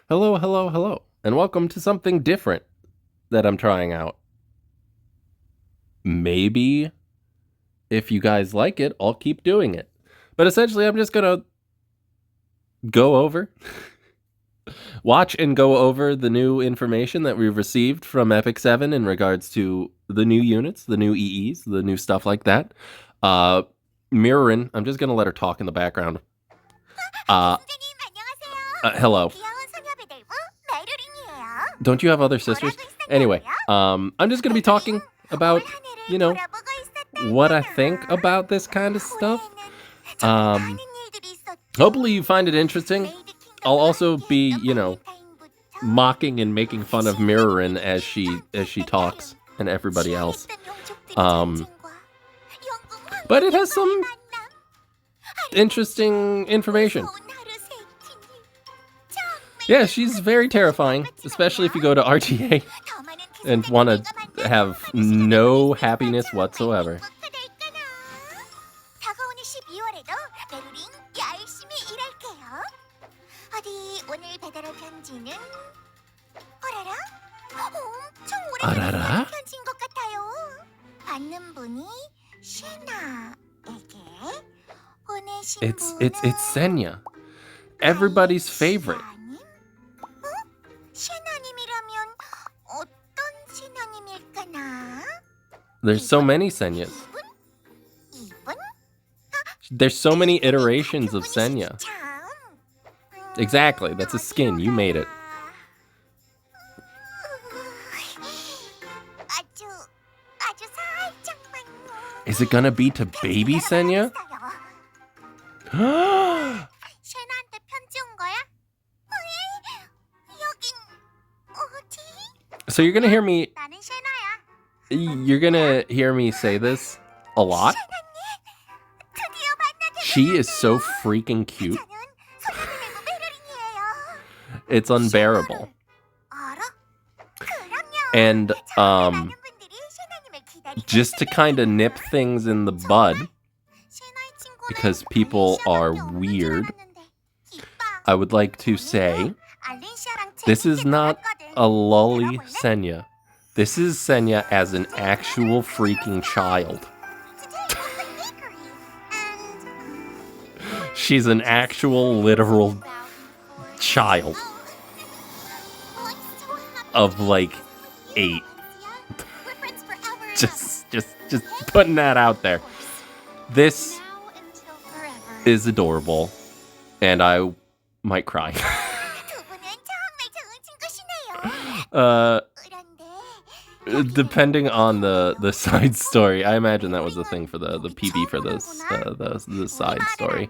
Hello, hello, hello, and welcome to something different that I'm trying out. Maybe if you guys like it, I'll keep doing it. But essentially, I'm just gonna go over, watch and go over the new information that we've received from EpicSeven in regards to the new units, the new EEs, the new stuff like that. Uh, Mirrorin, I'm just gonna let her talk in the background. Uh, hello. Don't you have other sisters? Anyway, I'm just gonna be talking about, you know, what I think about this kind of stuff. Hopefully you find it interesting. I'll also be, mocking and making fun of Mirrorin as she talks and everybody else. But it has some interesting information. Yeah, she's very terrifying, especially if you go to RTA and want to have no happiness whatsoever. 아라라? It's Senya. Everybody's favorite. There's so many Senyas. There's so many iterations of Senya. Exactly, that's a skin. You made it. Is it gonna be to baby Senya? So you're gonna hear me say this a lot. She is so freaking cute. It's unbearable. And just to kind of nip things in the bud, because people are weird, I would like to say this is not a lolly Senya. This is Senya as an actual freaking child. She's an actual literal child of like 8. just putting that out there. This is adorable, and I might cry. Depending on the side story, I imagine that was the thing for the PB for this the side story.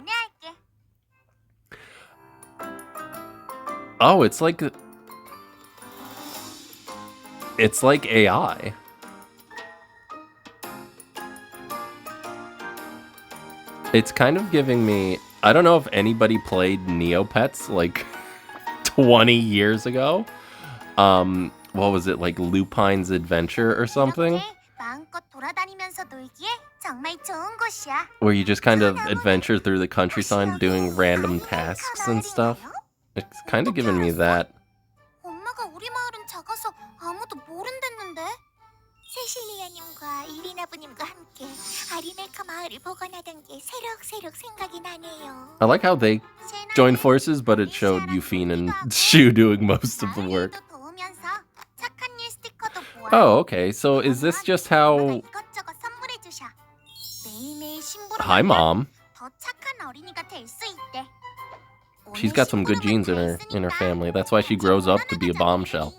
Oh, it's like AI. It's kind of giving me, I don't know if anybody played Neopets like 20 years ago. What was it, like Lupine's Adventure or something? Where you just kind of adventure through the countryside doing random tasks and stuff. It's kind of giving me that. I like how they joined forces, but it showed Yufine and Shu doing most of the work. Oh, okay. So is this just how... Hi, Mom. She's got some good genes in her family. That's why she grows up to be a bombshell.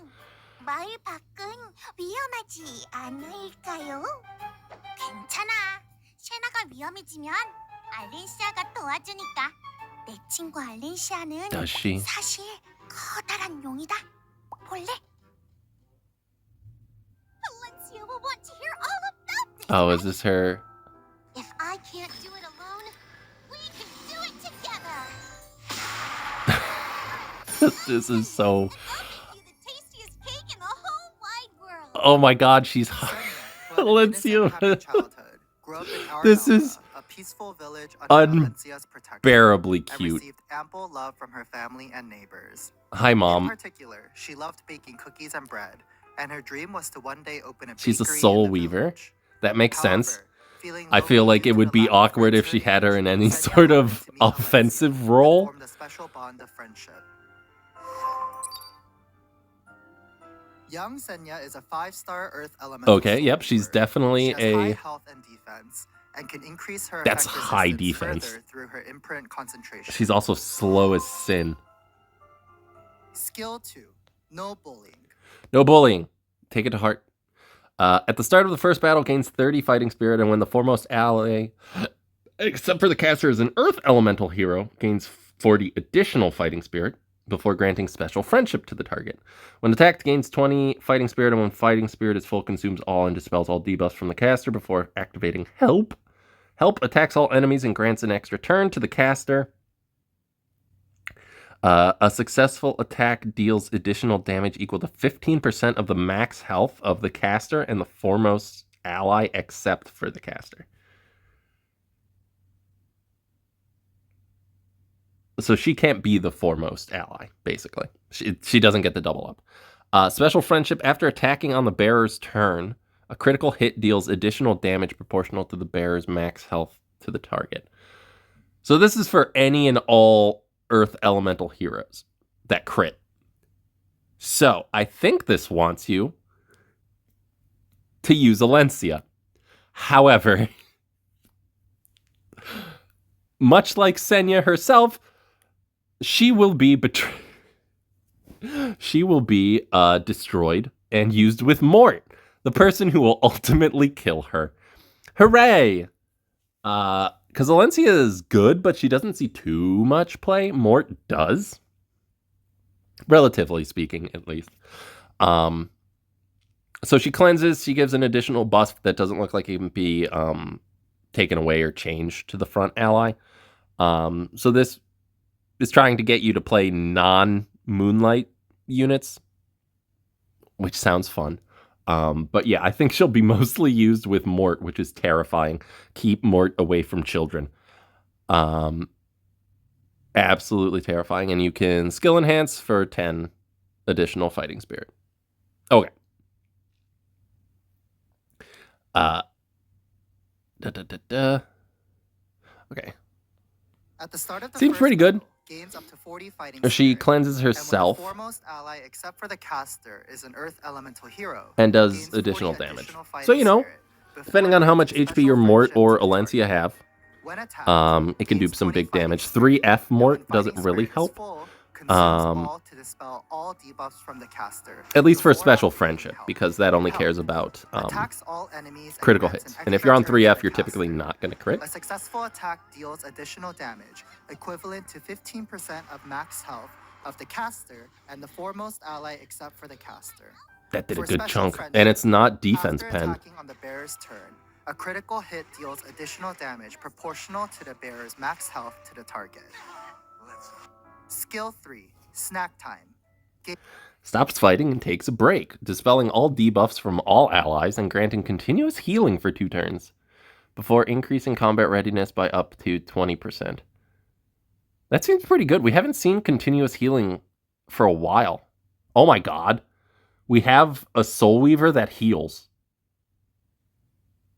Does she? Oh, is this her? If I can't do it alone, we can do it together. This is so... Oh my god, she's hot. Let's see. This is peaceful village under Valencia's protection Unbearably and cute. received ample love from her family and neighbors. Hi, In Mom. particular, she loved baking cookies and bread, and her dream was to one day open a bakery She's a in soul the weaver. village. That makes sense. However, feeling I feel lonely like due it to would the be lack of awkward if she friendship, had her in any Senya sort wanted of to meet Valencia offensive and role. formed a special bond of friendship. Young Senya is a 5-star Earth Elemental. Okay, yep, she's definitely she has high health and defense, and can increase her That's effect high resistance defense. further through her imprint concentration. She's also slow as sin. Skill 2. No bullying. No bullying. Take it to heart. At the start of the first battle, gains 30 fighting spirit, and when the foremost ally, except for the caster, is an Earth Elemental hero, gains 40 additional fighting spirit before granting special friendship to the target. When attacked, gains 20 fighting spirit, and when fighting spirit is full, consumes all and dispels all debuffs from the caster before activating Help. Help attacks all enemies and grants an extra turn to the caster. A successful attack deals additional damage equal to 15% of the max health of the caster and the foremost ally except for the caster. So she can't be the foremost ally, basically. She doesn't get the double up. Special friendship. After attacking on the bearer's turn, a critical hit deals additional damage proportional to the bearer's max health to the target. So this is for any and all Earth Elemental heroes that crit. So I think this wants you to use Valencia. However, much like Senya herself, she will be She will be destroyed and used with Mort, the person who will ultimately kill her. Hooray! Because Valencia is good, but she doesn't see too much play. Mort does. Relatively speaking, at least. So she cleanses. She gives an additional buff that doesn't look like it can be taken away or changed to the front ally. So this is trying to get you to play non-Moonlight units, which sounds fun. But yeah, I think she'll be mostly used with Mort, which is terrifying. Keep Mort away from children. Absolutely terrifying. And you can skill enhance for 10 additional fighting spirit. Okay. Okay. At the start of the Seems pretty good. Gains up to 40 fighting She spirit, cleanses herself. And when the foremost ally, except for the caster, is an Earth Elemental hero. And does additional damage. So, you know, depending on how much HP your Mort or Valencia have, it can do some big damage. 3F Mort doesn't really help. To dispel all debuffs from the caster, at least for special friendship, because that only cares about critical hits. And if you're on 3F, you're typically not going to crit. A successful attack deals additional damage, equivalent to 15% of max health of the caster and the foremost ally except for the caster. That did a good chunk. And it's not defense pen. Attacking on the bearer's turn, a critical hit deals additional damage proportional to the bearer's max health to the target. Skill 3. Snack time. Stops fighting and takes a break, dispelling all debuffs from all allies and granting continuous healing for 2 turns, before increasing combat readiness by up to 20%. That seems pretty good. We haven't seen continuous healing for a while. Oh my god. We have a Soul Weaver that heals.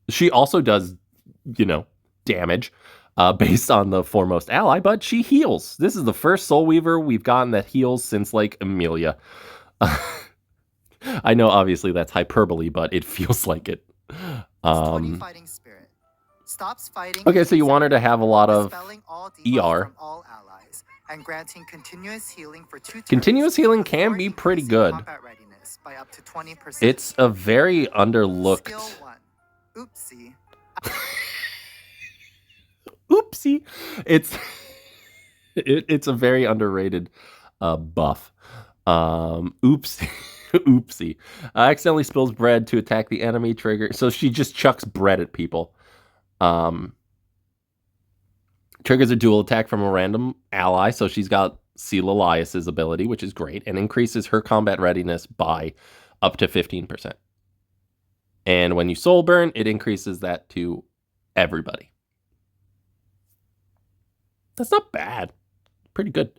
She also does, damage. Based on the foremost ally, but she heals. This is the first Soul Weaver we've gotten that heals since, Amelia. I know, obviously, that's hyperbole, but it feels like it. 20 fighting spirit. Stops fighting. Okay, so you want her to have a lot of ER. From all allies and granting continuous healing for 2 turns. Continuous healing can be pretty good. By up to 20%. It's a very underlooked... Skill 1. Oopsie. Oopsie. It's a very underrated buff. Oopsie. Oopsie. Accidentally spills bread to attack the enemy trigger. So she just chucks bread at people. Triggers a dual attack from a random ally. So she's got Seal Elias's ability, which is great, and increases her combat readiness by up to 15%. And when you soul burn, it increases that to everybody. That's not bad. Pretty good.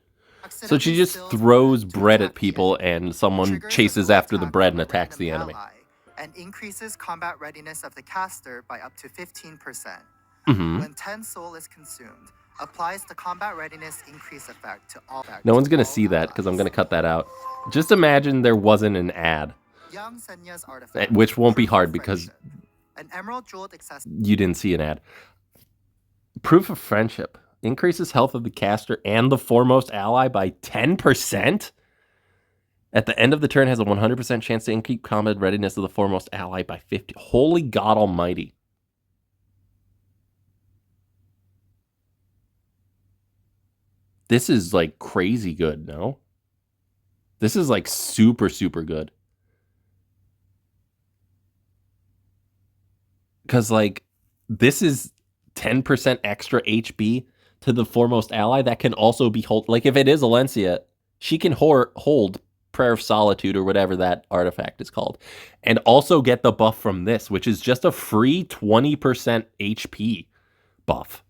So she Accidentally just spills throws to bread at attack the people enemy, and someone triggers a chases dual after the attack bread from and a attacks the random enemy. ally, and increases combat readiness of the caster by up to 15%. Mm-hmm. When 10 soul is consumed, applies the combat readiness increase effect to all. No one's going to see that because I'm going to cut that out. Just imagine there wasn't an ad. Young Senya's artifact, Which won't be Proof hard of because Friendship. An emerald jeweled accessory. you didn't see an ad. Proof of Friendship. Increases health of the caster and the foremost ally by 10%? At the end of the turn has a 100% chance to increase combat readiness of the foremost ally by 50. Holy God almighty. This is like crazy good, no? This is like super, super good. Because like this is 10% extra HP to the foremost ally that can also be hold. Like if it is Alencia, she can hold Prayer of Solitude or whatever that artifact is called, and also get the buff from this, which is just a free 20% HP buff.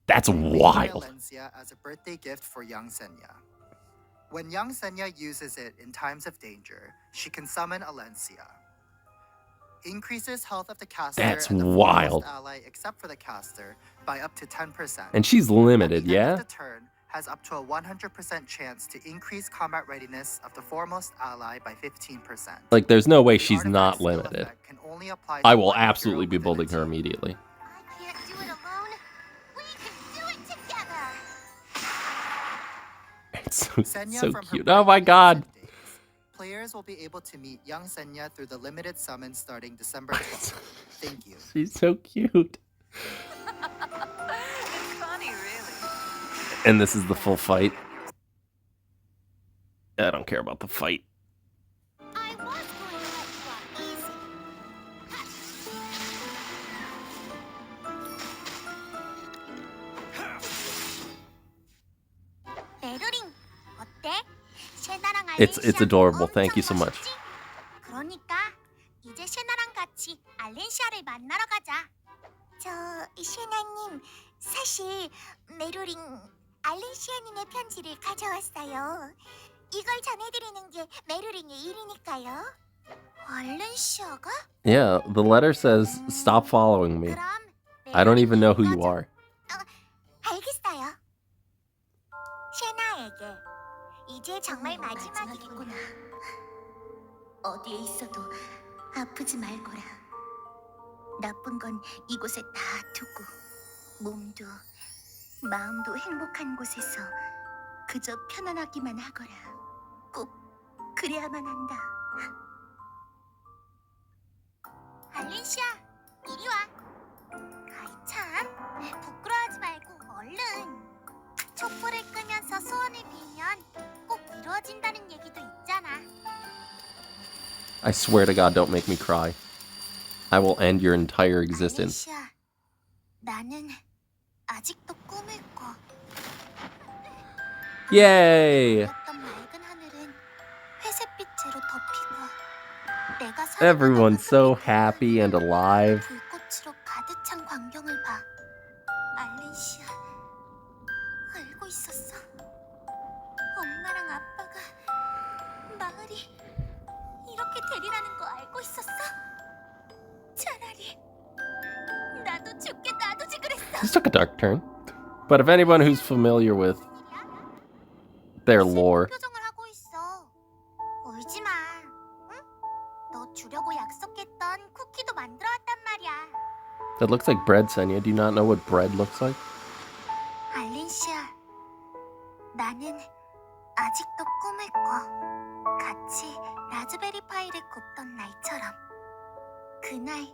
That's wild. Alencia as a birthday gift for young Senya. When young Senya uses it in times of danger, she can summon Alencia. Increases health of the caster That's and the wild. foremost ally except for the caster by up to 10%. And she's limited, At the yeah? end of the turn, has up to a 100% chance to increase combat readiness of the foremost ally by 15%. Like, there's no way The she's artifact not skill limited. effect can only apply I to will one hero absolutely be within a building her team. immediately. I can't do it alone. We can do it together. It's Senya so from her cute. Oh my birthday God. set days. Players will be able to meet young Senya through the limited summon starting December 12th. Thank you. She's so cute. It's funny, really. And this is the full fight. I don't care about the fight. I was going to let you off easy. 베르링, 어때? 셰나랑 It's adorable. Thank you so much. 그러니까 이제 셰나랑 같이 알렌시아를 만나러 가자. 저 셰나님, 사실 메루링 알렌시아님의 편지를 가져왔어요. 이걸 전해드리는 게 메루링의 일이니까요. 알렌시아가? Yeah, the letter says, stop following me. 그럼 I don't even know who you are. 알겠어요. 셰나에게 이제 정말 마지막이구나. 어디에 있어도 아프지 말거라. 나쁜 건 이곳에 다 두고 몸도 마음도 행복한 곳에서 그저 편안하기만 하거라. 꼭 그래야만 한다. 알렌시아, 이리 와. 아이 참, 부끄러워하지 말고 얼른. 촛불을 끄면서 소원을 빌면 꼭 이루어진다는 얘기도 있잖아. I swear to God, don't make me cry. I will end your entire existence. 알렌시아, 나는 아직도 꿈을 꿔. Yay! 그렸던 맑은 하늘은 회색빛으로 덮이고 내가 Everyone's so happy and alive. 불꽃으로 가득 찬 광경을 봐. 알렌시아, 알고 있었어. 엄마랑 아빠가 마을이 이렇게 되리라는 거 알고 있었어. 차라리 나도 죽게 놔두지 그랬어. This took a dark turn. But if anyone who's familiar with their lore, 표정을 하고 있어. 울지 마. 응? 너 주려고 약속했던 쿠키도 만들어 왔단 말이야. that looks like bread, Senya. Do you not know what bread looks like? 알렌시아, 나는 아직도 꿈을 꿔. 같이 라즈베리 파이를 굽던 날처럼. 그날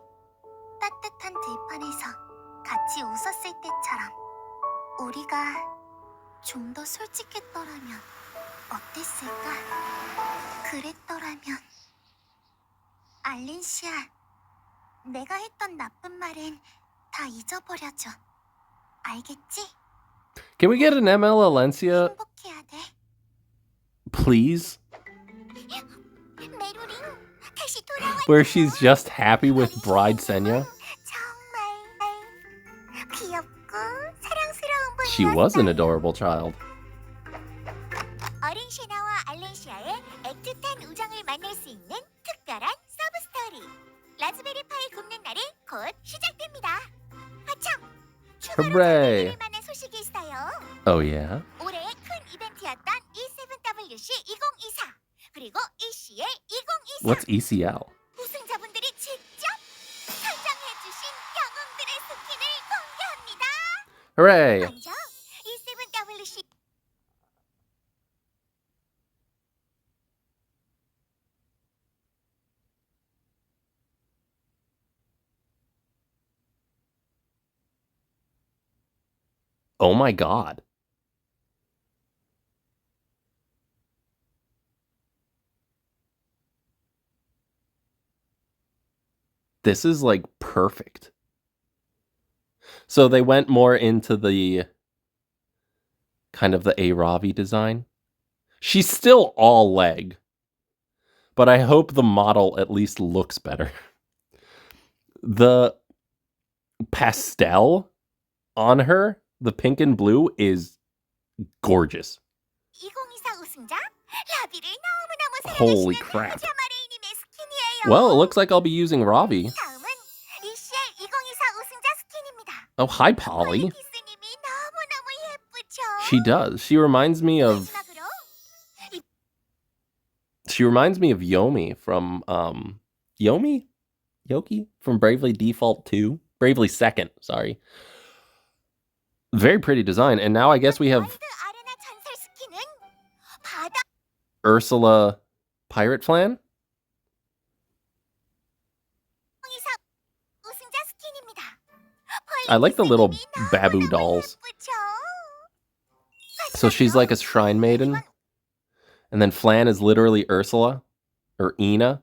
따뜻한 들판에서 같이 웃었을 때처럼. 우리가 좀 더 솔직했더라면 어땠을까? 그랬더라면. 알렌시아, 내가 했던 나쁜 말은 다 잊어버려줘. 알겠지? Can we get an ML Alencia, 행복해야 돼. please? 메루링, 다시 돌아와. Where she's just happy with bride Senya? 정말 귀엽고 사랑스러운 She was an adorable child. 어린 셰나와 알렌시아의 애틋한 우정을 만날 수 있는 특별한 서브 스토리. 라즈베리 파이 굽는 날이 곧 시작됩니다. 아참! 추가로 Hooray! 전해드릴 만한 소식이 있어요. Oh yeah? 올해의 큰 이벤트였던 E7WC 2024 그리고 ECL 2024 What's ECL? 우승자분들이 직접 선정해주신 영웅들의 스킨을 공개합니다. Hooray! 먼저 E7WC Oh my god. This is like perfect. So they went more into the kind of the Aravi design. She's still all leg, but I hope the model at least looks better. The pastel on her, the pink and blue, is gorgeous. 2024 우승자 라비를 너무너무 Holy 사랑하시는 crap. 자마레이님의 스킨이에요. Well, it looks like I'll be using Ravi. 다음은 ECL 2024 우승자 스킨입니다. Oh, hi, Polly. 폴리티스님이 너무너무 예쁘죠? She does. She reminds me of 마지막으로 Yomi from Yoki from Bravely Default 2. Bravely Second, sorry. Very pretty design. And now I guess we have 월드 아레나 전설 스킨은 바다 Ursula Pirate Flan. 2024 우승자 스킨입니다. I like the little 폴리티스님이 Babu 너무너무 dolls. 예쁘죠? So she's like a shrine maiden. And then Flan is literally Ursula or Ina.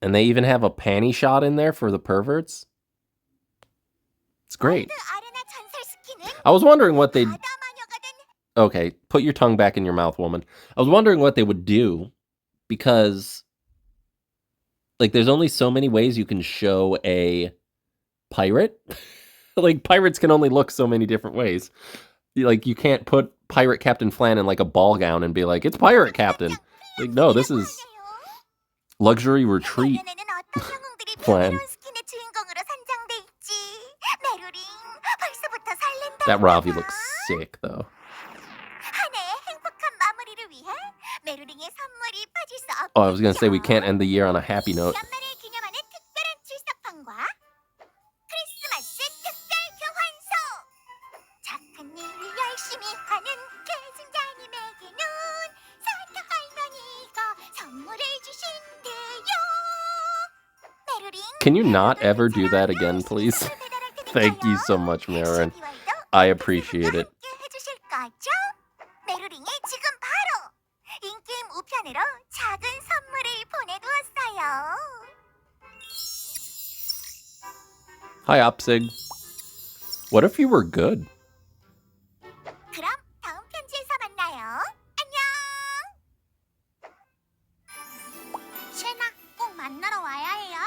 And they even have a panty shot in there for the perverts. It's great. 월드 아레나 전설 스킨은 I was wondering what they'd... 바다 마녀가 된 Okay, put your tongue back in your mouth, woman. I was wondering what they would do because, like, there's only so many ways you can show a pirate. Like, pirates can only look so many different ways. Like, you can't put Pirate Captain Flan in, like, a ball gown and be like, it's Pirate Captain. Like, no, this is luxury retreat. 내년에는 어떤 영웅들이 Flan. 새로운 스킨의 주인공으로 선정될지 메루링 벌써부터 설렌다. That Ravi looks sick, though. 한 해의 행복한 마무리를 위해 메루링의 선물이 빠질 수 없겠죠. Oh, I was gonna say we can't end the year on a happy note. 연말을 기념하는 특별한 출석판과 크리스마스 특별 교환소. 착한 일을 열심히 하는 계승자님에게는 산타 할머니가 선물을 주신대요. 메루링. Can you not ever do that again, please? Thank you so much, Marin. I appreciate it. 해주실 거죠? 메루링이 지금 바로 인게임 우편으로 작은 선물을 보내두었어요. Hi, Opsig. What if you were good? 그럼 다음 편지에서 만나요. 안녕. 셰나 꼭 만나러 와야 해요.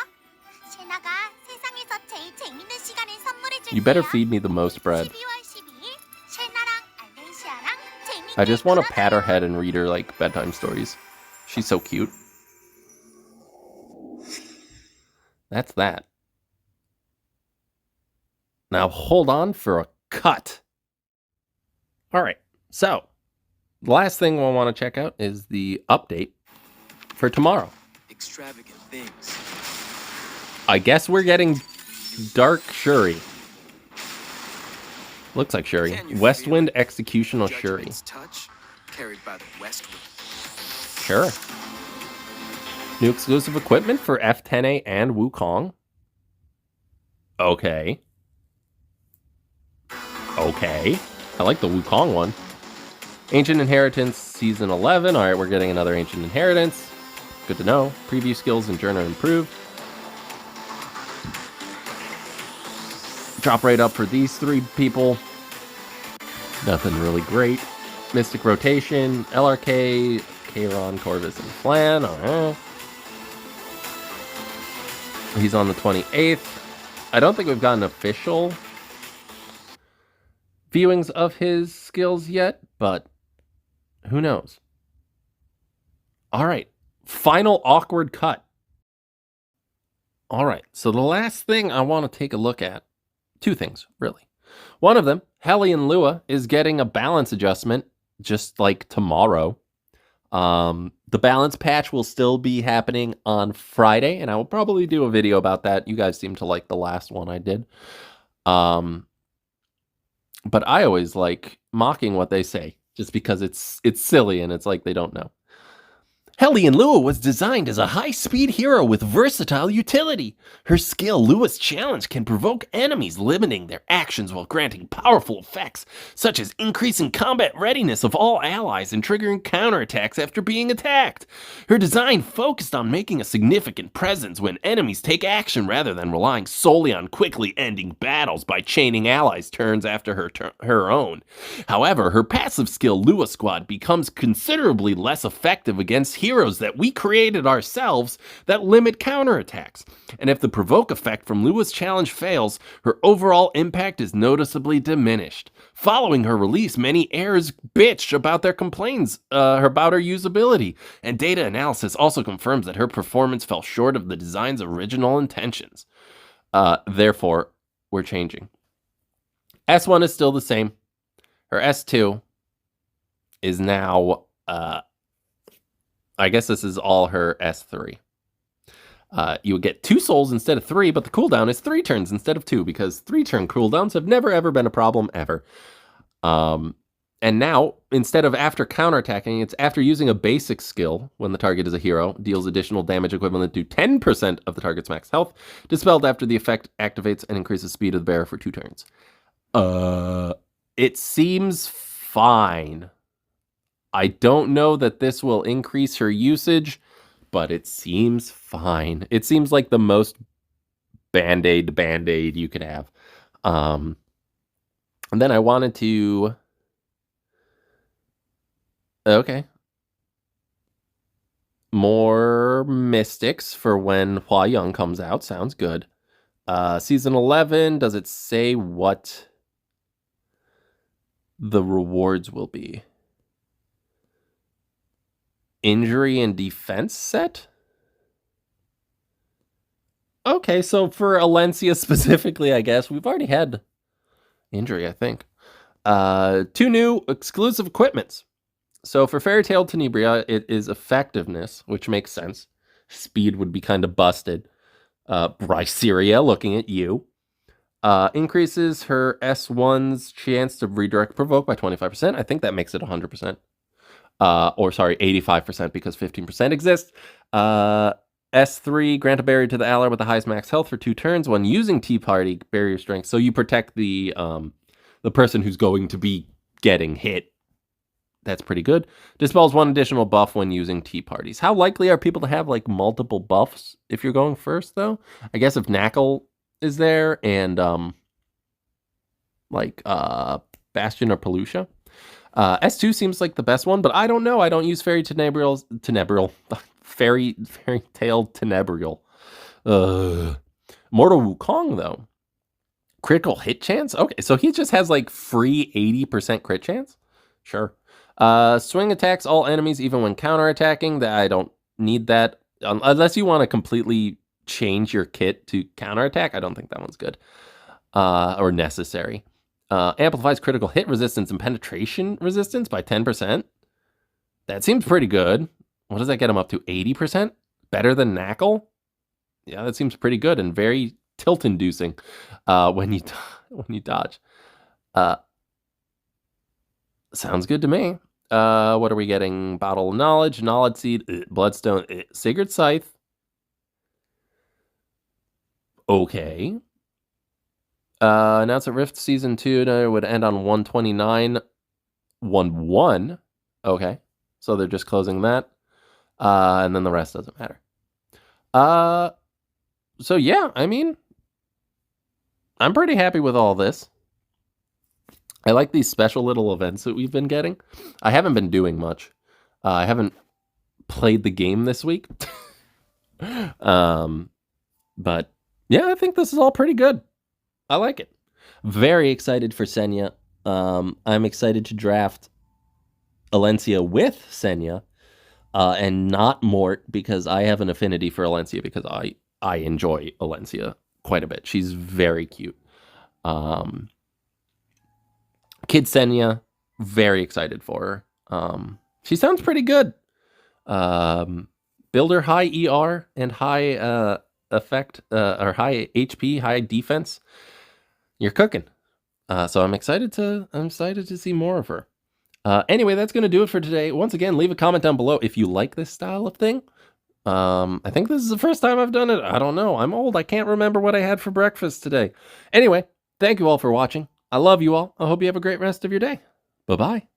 셰나가 세상에서 제일 재밌는 시간을 선물해 줄게요. You better feed me the most bread. 12월 12일 셰나랑 알렌시아랑 재밌게 I just want to 놀아요. pat her head and read her, like, bedtime stories. She's so cute. That's that. Now hold on for a cut. All right, so the last thing we'll want to check out is the update for tomorrow. Extravagant things. I guess we're getting Dark Shuri. Looks like Shuri. Can you Westwind feel Executional Shuri. Judgment's touch carried by the Westwind. Sure. New exclusive equipment for F10A and Wukong. Okay. Okay. I like the Wukong one. Ancient Inheritance Season 11. Alright, we're getting another Ancient Inheritance. Good to know. Preview skills and journal improved. Drop right up for these three people. Nothing really great. Mystic Rotation, LRK, Kayron, Corvus, and Flan. Alright. He's on the 28th. I don't think we've gotten official viewings of his skills yet, but who knows? All right, final awkward cut. All right, so the last thing I want to take a look at, two things, really. One of them, Hellion Lua is getting a balance adjustment just like tomorrow. The balance patch will still be happening on Friday, and I will probably do a video about that. You guys seem to like the last one I did. But I always like mocking what they say, just because it's silly and it's like they don't know. Hellion Lua was designed as a high-speed hero with versatile utility. Her skill, Lua's Challenge, can provoke enemies, limiting their actions while granting powerful effects, such as increasing combat readiness of all allies and triggering counterattacks after being attacked. Her design focused on making a significant presence when enemies take action rather than relying solely on quickly ending battles by chaining allies' turns after her own. However, her passive skill, Lua Squad, becomes considerably less effective against heroes that we created ourselves that limit counterattacks. And if the provoke effect from Lua's Challenge fails, her overall impact is noticeably diminished. Following her release, many heirs bitched about their complaints about her usability, and data analysis also confirms that her performance fell short of the design's original intentions. Therefore, we're changing. S1 is still the same. Her S2 is now I guess this is all her S3. You would get 2 souls instead of 3, but the cooldown is 3 turns instead of 2, because 3-turn cooldowns have never ever been a problem ever. And now, instead of after counterattacking, it's after using a basic skill when the target is a hero, deals additional damage equivalent to 10% of the target's max health, dispelled after the effect activates and increases speed of the bearer for 2 turns. It seems fine. I don't know that this will increase her usage, but it seems fine. It seems like the most band-aid you could have. And then I wanted to... Okay. More Mystics for when Hua Young comes out. Sounds good. Season 11, does it say what the rewards will be? Injury and defense set? Okay, so for Alencia specifically, I guess, we've already had injury, I think. 2 new exclusive equipments. So for Fairy Tail Tenebria, it is effectiveness, which makes sense. Speed would be kind of busted. Bryceria, looking at you. Increases her S1's chance to redirect provoke by 25%. I think that makes it 100%. 85% because 15% exists. S3, grant a barrier to the ally with the highest max health for 2 turns when using Tea Party barrier strength. So you protect the person who's going to be getting hit. That's pretty good. Dispels 1 additional buff when using Tea Parties. How likely are people to have like multiple buffs if you're going first, though? I guess if Knackle is there and Bastion or Pelusia. S2 seems like the best one, but I don't know. I don't use Fairy Tail Tenebrial. Mortal Wukong, though. Critical hit chance? Okay, so he just has like free 80% crit chance? Sure. Swing attacks all enemies even when counterattacking. That I don't need that. Unless you want to completely change your kit to counterattack. I don't think that one's good. Or necessary. Amplifies critical hit resistance and penetration resistance by 10%. That seems pretty good. What does that get him up to? 80%? Better than Knackle? Yeah, that seems pretty good and very tilt-inducing when you dodge. Sounds good to me. What are we getting? Bottle of Knowledge, Knowledge Seed, Bloodstone, Sigurd Scythe. Okay. Announced that Rift Season 2 would end on 129.11. Okay. So they're just closing that. And then the rest doesn't matter. So yeah, I mean, I'm pretty happy with all this. I like these special little events that we've been getting. I haven't been doing much. I haven't played the game this week. But yeah, I think this is all pretty good. I like it. Very excited for Senya. I'm excited to draft Alencia with Senya, and not Mort, because I have an affinity for Alencia because I enjoy Alencia quite a bit. She's very cute. Kid Senya, very excited for her. She sounds pretty good. Build her high ER and high effect, or high HP, high defense. You're cooking. So I'm excited to see more of her. Anyway, that's going to do it for today. Once again, leave a comment down below if you like this style of thing. I think this is the first time I've done it. I don't know. I'm old. I can't remember what I had for breakfast today. Anyway, thank you all for watching. I love you all. I hope you have a great rest of your day. Bye-bye.